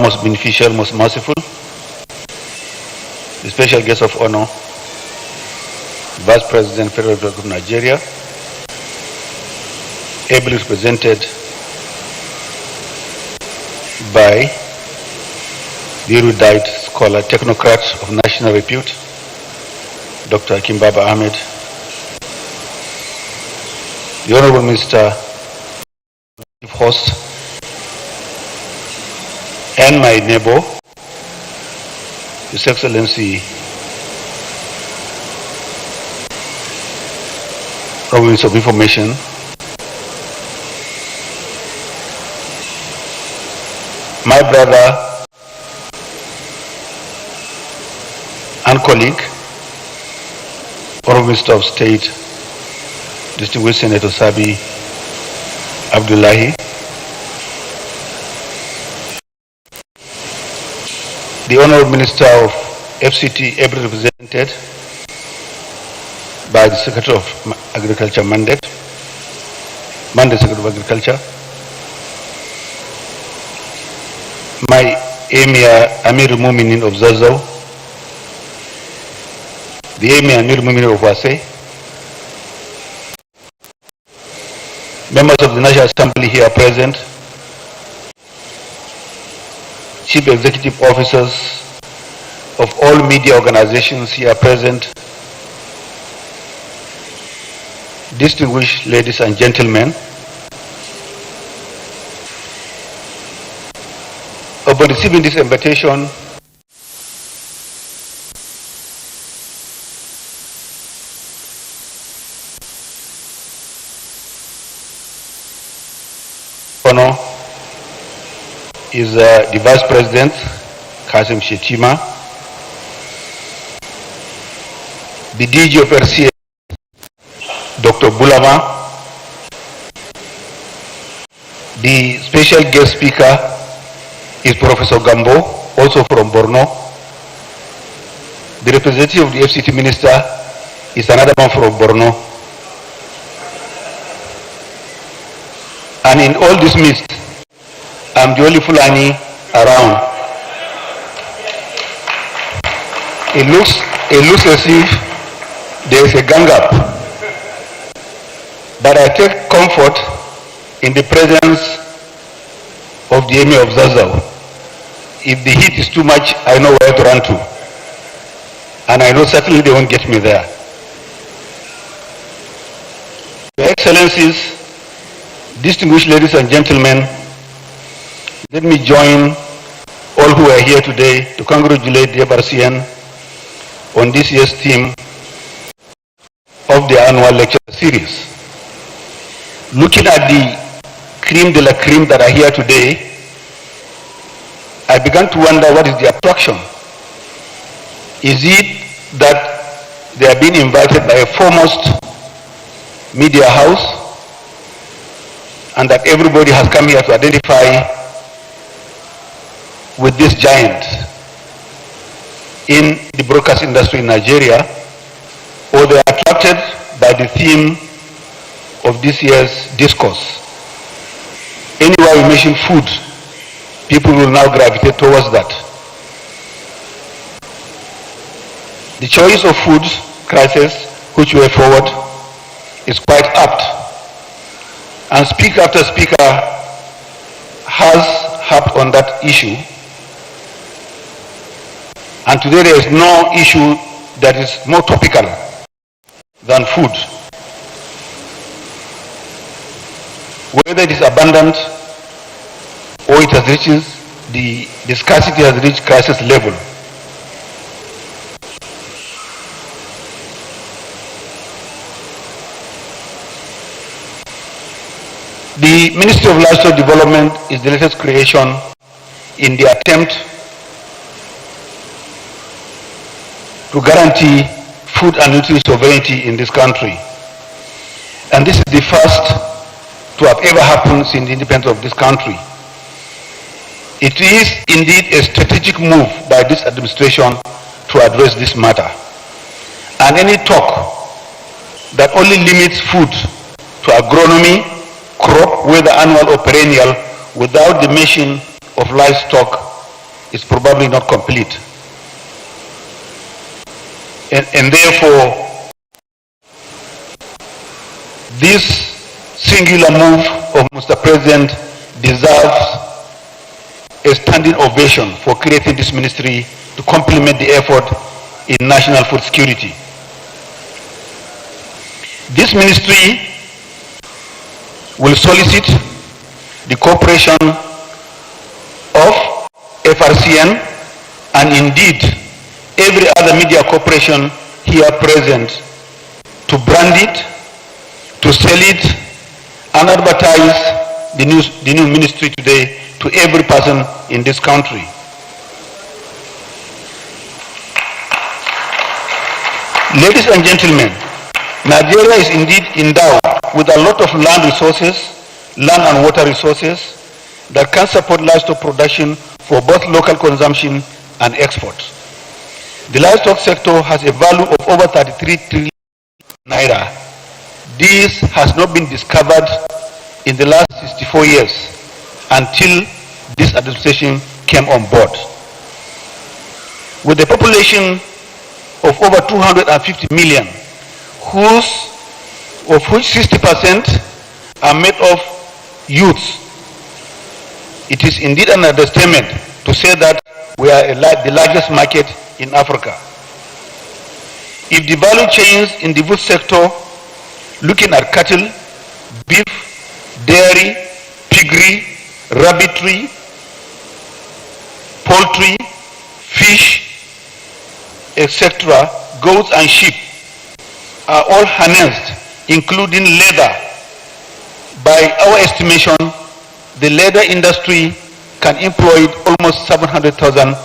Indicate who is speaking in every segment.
Speaker 1: most beneficial, most merciful, the special guest of honor, Vice President, Federal Republic of Nigeria, ably represented by the erudite scholar, technocrat of national repute, Dr. Hakim Baba Ahmed, the Honorable Minister, host, and my neighbor, His Excellency, Province of Information, my brother and colleague, Honorable Minister of State, Distinguished Senator Sabi Abdullahi, the Honorable Minister of FCT, ably represented by the Secretary of Agriculture Mandate Secretary of Agriculture, my Emir Amir Muminin of Zazzau, the Emir Amir Muminin of Wase, members of the National Assembly here present, chief executive officers of all media organizations here present, distinguished ladies and gentlemen, upon receiving this invitation, honor is the Vice President, Kasim Shetima, the DG of FRCN, Dr. Bulama, the special guest speaker is Professor Gambo, also from Borno. The representative of the FCT Minister is another one from Borno. And in all this midst, I'm the only Fulani around. It looks as if there is a gang up. But I take comfort in the presence of the Emir of Zazzau. If the heat is too much, I know where to run to. And I know certainly they won't get me there. Your Excellencies, distinguished ladies and gentlemen, let me join all who are here today to congratulate the FRCN on this year's theme of the annual lecture series. Looking at the cream de la cream that are here today, I began to wonder what is the attraction. Is it that they are being invited by a foremost media house and that everybody has come here to identify with this giant in the broadcast industry in Nigeria, or they are attracted by the theme of this year's discourse? Anywhere we mention food, people will now gravitate towards that. The choice of food crisis, which way forward, is quite apt. And speaker after speaker has harped on that issue. And today there is no issue that is more topical than food. Whether it is abundant or it has reached, the scarcity has reached crisis level. The Ministry of Livestock Development is the latest creation in the attempt to guarantee food and nutrition sovereignty in this country. And this is the first to have ever happened since the independence of this country. It is indeed a strategic move by this administration to address this matter. And any talk that only limits food to agronomy, crop, whether annual or perennial, without the mention of livestock, is probably not complete. And therefore, this singular move of Mr. President deserves a standing ovation for creating this ministry to complement the effort in national food security. This ministry will solicit the cooperation of FRCN and indeed every other media corporation here present to brand it, to sell it, and advertise the new ministry today to every person in this country. Ladies and gentlemen, Nigeria is indeed endowed with a lot of land resources, land and water resources that can support livestock production for both local consumption and export. The livestock sector has a value of over 33 trillion naira. This has not been discovered in the last 64 years until this administration came on board. With a population of over 250 million, of which 60% are made of youths, it is indeed an understatement to say that we are the largest market in Africa. If the value chains in the food sector, looking at cattle, beef, dairy, piggery, rabbitry, poultry, fish, etc., goats and sheep, are all harnessed, including leather. By our estimation, the leather industry can employ almost 700,000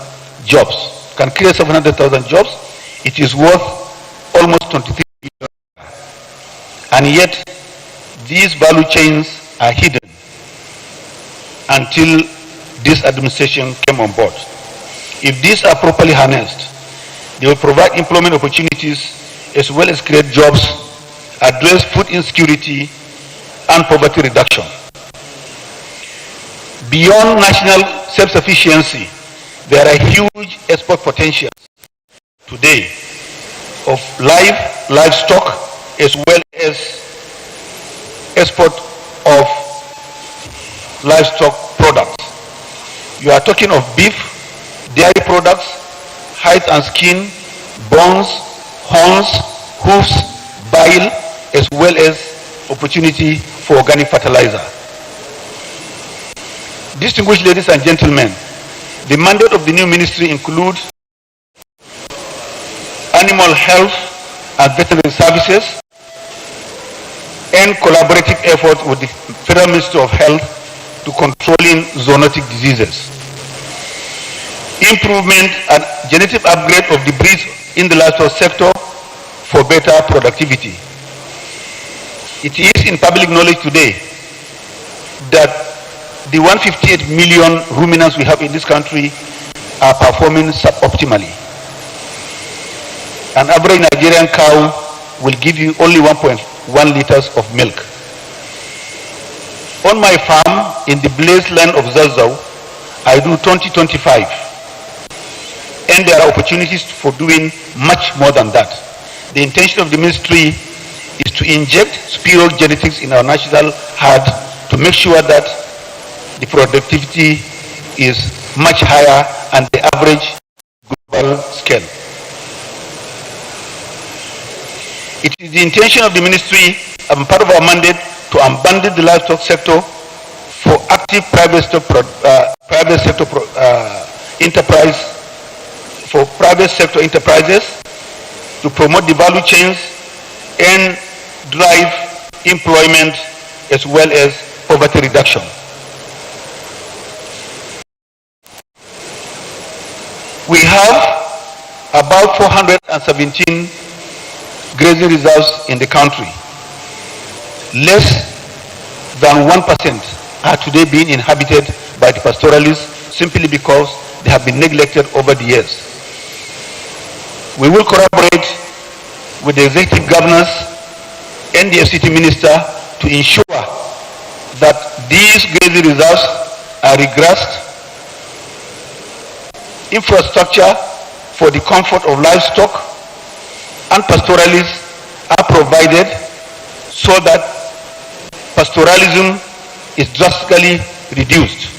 Speaker 1: jobs, can create 700,000 jobs. It is worth almost 23 billion. And yet, these value chains are hidden until this administration came on board. If these are properly harnessed, they will provide employment opportunities as well as create jobs, address food insecurity and poverty reduction. Beyond national self-sufficiency, there are huge export potentials today of livestock as well as export of livestock products. You are talking of beef, dairy products, hides and skin, bones, horns, hoofs, bile, as well as opportunity for organic fertilizer. Distinguished ladies and gentlemen, the mandate of the new ministry includes animal health and veterinary services and collaborative effort with the Federal Ministry of Health to controlling zoonotic diseases. Improvement and genetic upgrade of the breeds in the livestock sector for better productivity. It is in public knowledge today that the 158 million ruminants we have in this country are performing suboptimally. An average Nigerian cow will give you only 1.1 liters of milk. On my farm in the blessed land of Zazzau, I do 20-25. And there are opportunities for doing much more than that. The intention of the ministry is to inject superior genetics in our national herd to make sure that the productivity is much higher and the average global scale. It is the intention of the ministry and part of our mandate to unbundle the livestock sector for active private sector enterprises to promote the value chains and drive employment as well as poverty reduction. We have about 417 grazing reserves in the country. Less than 1% are today being inhabited by the pastoralists simply because they have been neglected over the years. We will collaborate with the executive governors and the FCT minister to ensure that these grazing reserves are regrassed infrastructure for the comfort of livestock and pastoralists are provided so that pastoralism is drastically reduced.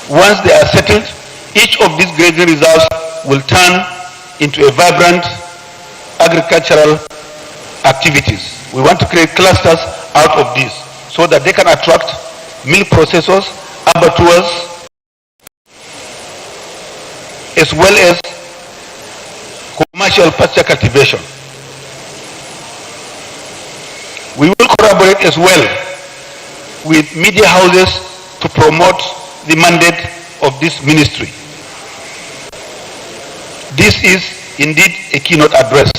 Speaker 1: Once they are settled, each of these grazing reserves will turn into a vibrant agricultural activities. We want to create clusters out of this so that they can attract milk processors, abattoirs, as well as commercial pasture cultivation. We will collaborate as well with media houses to promote the mandate of this ministry. This is indeed a keynote address.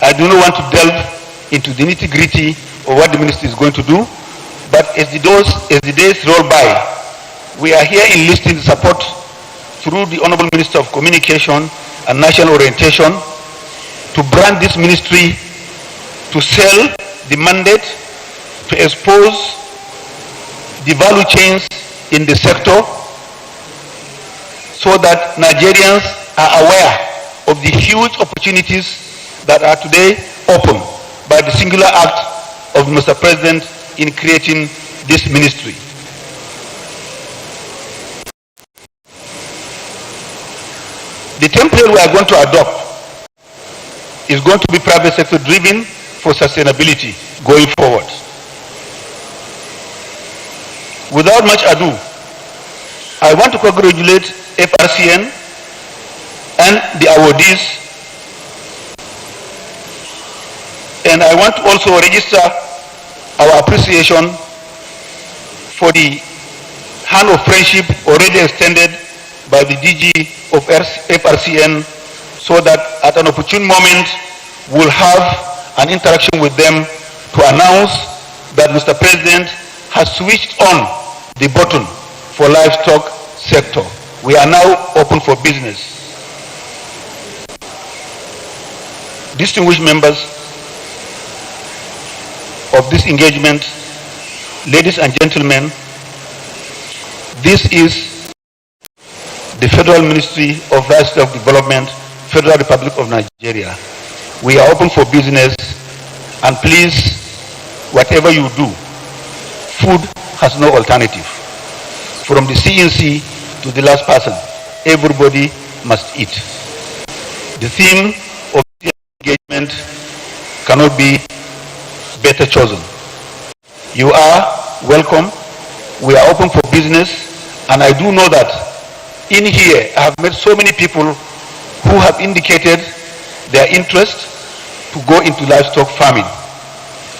Speaker 1: I do not want to delve into the nitty-gritty of what the ministry is going to do, but as the days roll by, we are here enlisting the support through the Honorable Minister of Communication and National Orientation to brand this ministry, to sell the mandate, to expose the value chains in the sector so that Nigerians are aware of the huge opportunities that are today open by the singular act of Mr. President in creating this ministry. The template we are going to adopt is going to be private sector driven for sustainability going forward. Without much ado, I want to congratulate FRCN and the awardees, and I want to also register our appreciation for the hand of friendship already extended by the DG of FRCN, so that at an opportune moment we'll have an interaction with them to announce that Mr. President has switched on the button for livestock sector. We are now open for business. Distinguished members of this engagement, ladies and gentlemen, this is the Federal Ministry of Livestock Development, Federal Republic of Nigeria. We are open for business, and please, whatever you do, food has no alternative. From the CNC to the last person, everybody must eat. The theme of the engagement cannot be better chosen. You are welcome. We are open for business, and I do know that in here I have met so many people who have indicated their interest to go into livestock farming.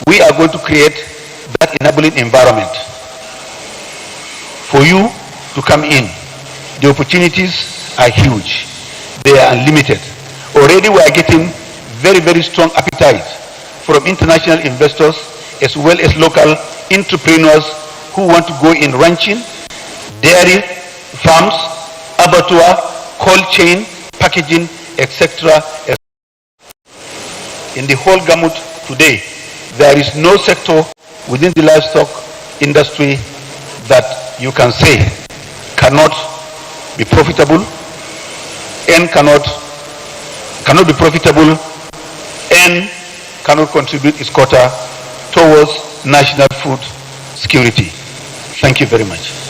Speaker 1: We are going to create that enabling environment for you to come in. The opportunities are huge. They are unlimited. Already we are getting very, very strong appetite from international investors as well as local entrepreneurs who want to go in ranching, dairy farms, abattoir, cold chain, packaging, etc. In the whole gamut today, there is no sector within the livestock industry that you can say cannot be profitable and cannot be profitable and cannot contribute its quota towards national food security. Thank you very much.